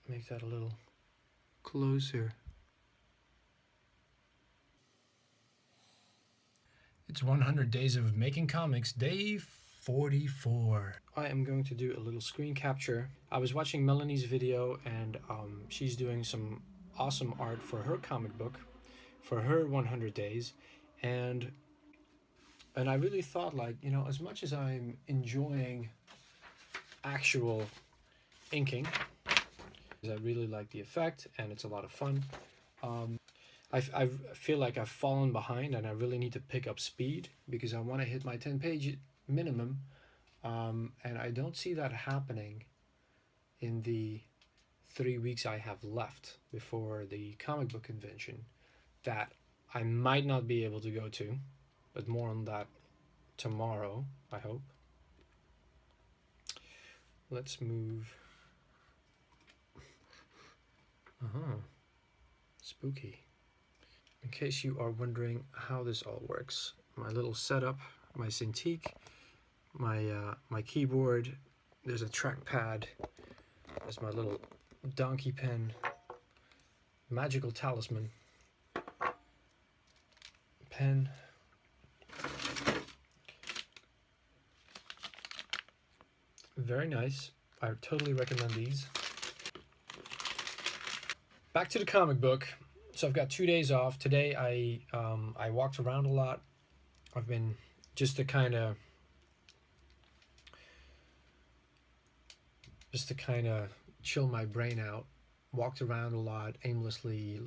make that a little closer. It's 100 days of making comics, day 44. I am going to do a little screen capture. I was watching Melanie's video, and she's doing some awesome art for her comic book for her 100 days, and I really thought, like, you know, as much as I'm enjoying actual inking, I really like the effect and it's a lot of fun. I feel like I've fallen behind and I really need to pick up speed because I want to hit my 10-page minimum, and I don't see that happening in the 3 weeks I have left before the comic book convention that I might not be able to go to, but more on that tomorrow, I hope. Let's move. Spooky. In case you are wondering how this all works, my little setup, my Cintiq, my keyboard, there's a trackpad, there's my little donkey pen, magical talisman, pen, very nice. I totally recommend these. Back to the comic book. So I've got 2 days off. Today I walked around a lot. I've been just to kind of chill my brain out. Walked around a lot aimlessly,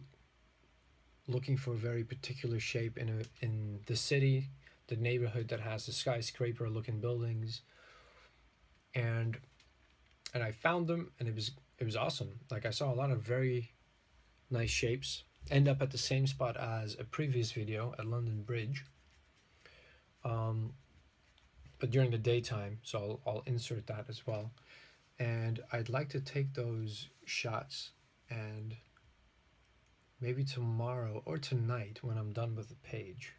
looking for a very particular shape in the city, the neighborhood that has the skyscraper looking buildings, and I found them, and it was awesome. Like, I saw a lot of very nice shapes. End up at the same spot as a previous video at London Bridge, but during the daytime, so I'll insert that as well. And I'd like to take those shots, and maybe tomorrow or tonight when I'm done with the page,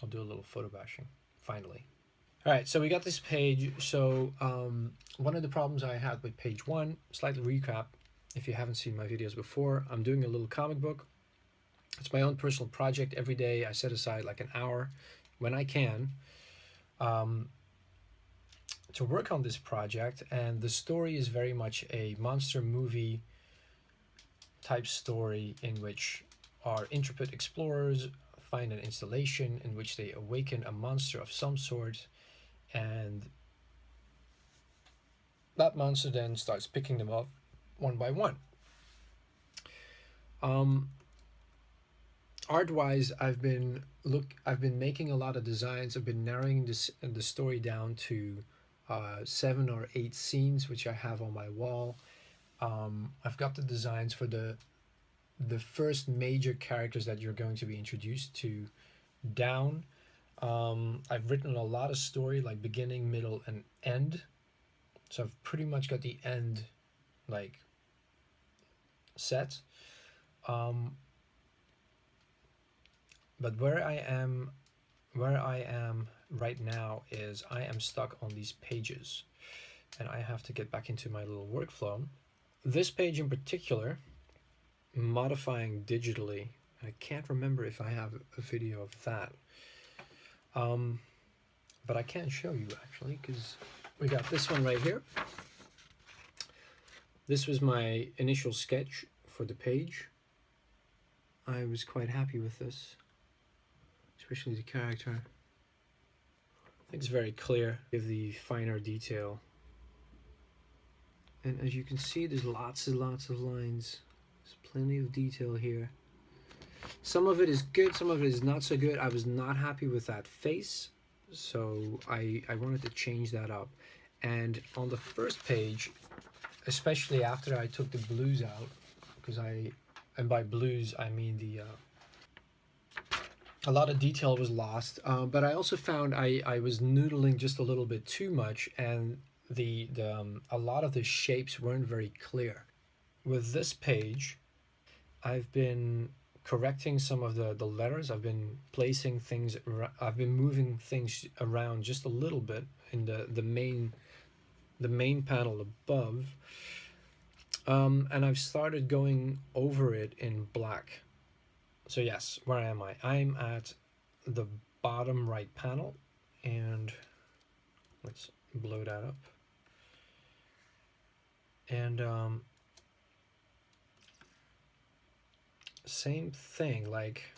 I'll do a little photo bashing, finally. All right, so we got this page. So one of the problems I had with page 1, slightly recap, if you haven't seen my videos before, I'm doing a little comic book. It's my own personal project. Every day I set aside like an hour when I can to work on this project, and the story is very much a monster movie type story in which our intrepid explorers find an installation in which they awaken a monster of some sort, and that monster then starts picking them up one by one. Art-wise, I've been making a lot of designs. I've been narrowing the story down to 7 or 8 scenes, which I have on my wall. I've got the designs for the first major characters that you're going to be introduced to down. I've written a lot of story, like beginning, middle, and end. So I've pretty much got the end like set. But where I am right now is I am stuck on these pages, and I have to get back into my little workflow. This page in particular, modifying digitally, I can't remember if I have a video of that, but I can show you actually, because we got this one right here. This was my initial sketch for the page. I was quite happy with this, especially the character. I think it's very clear, give the finer detail. And as you can see, there's lots and lots of lines. There's plenty of detail here. Some of it is good, some of it is not so good. I was not happy with that face, so I wanted to change that up. And on the first page, especially after I took the blues out, because and by blues I mean a lot of detail was lost, but I also found I was noodling just a little bit too much, and a lot of the shapes weren't very clear. With this page, I've been correcting some of the letters. I've been placing things, I've been moving things around just a little bit in the main panel above. And I've started going over it in black. So yes, where am I? I'm at the bottom right panel, and let's blow that up. And same thing, like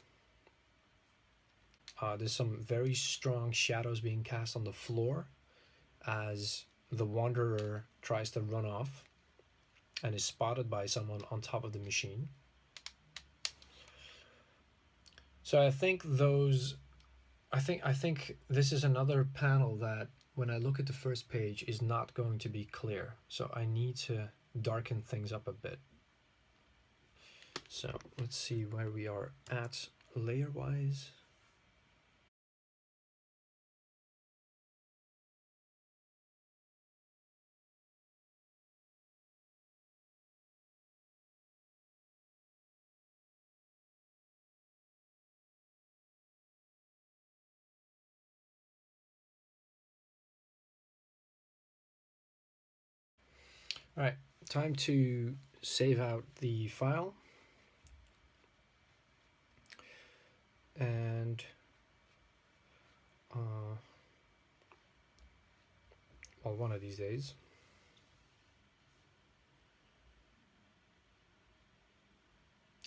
there's some very strong shadows being cast on the floor as the wanderer tries to run off and is spotted by someone on top of the machine. So I think this is another panel that when I look at the first page is not going to be clear. So I need to darken things up a bit. So let's see where we are at layer wise. All right, time to save out the file. And well, one of these days.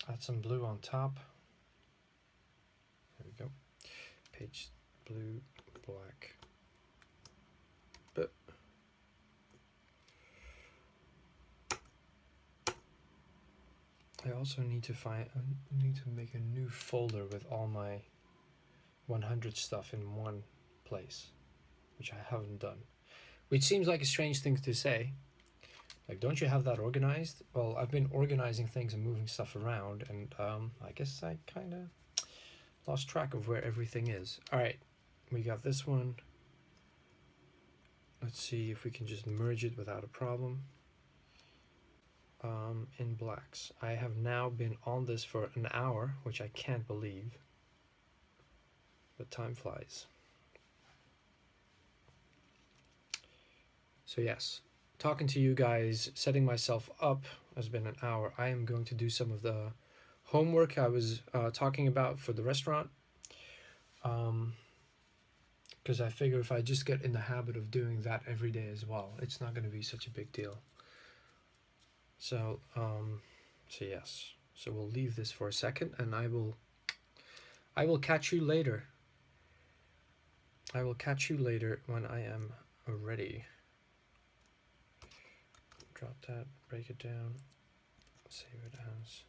Add some blue on top. There we go. Page blue, black. But I also need to make a new folder with all my 100 stuff in one place, which I haven't done. Which seems like a strange thing to say. Like, don't you have that organized? Well, I've been organizing things and moving stuff around, and I guess I kind of lost track of where everything is. All right, we got this one. Let's see if we can just merge it without a problem. In blacks. I have now been on this for an hour, which I can't believe, but time flies. So yes, talking to you guys, setting myself up has been an hour. I am going to do some of the homework I was talking about for the restaurant, because I figure if I just get in the habit of doing that every day as well, it's not going to be such a big deal. So yes, so we'll leave this for a second, and I will catch you later. I will catch you later when I am ready. Drop that, break it down, save it as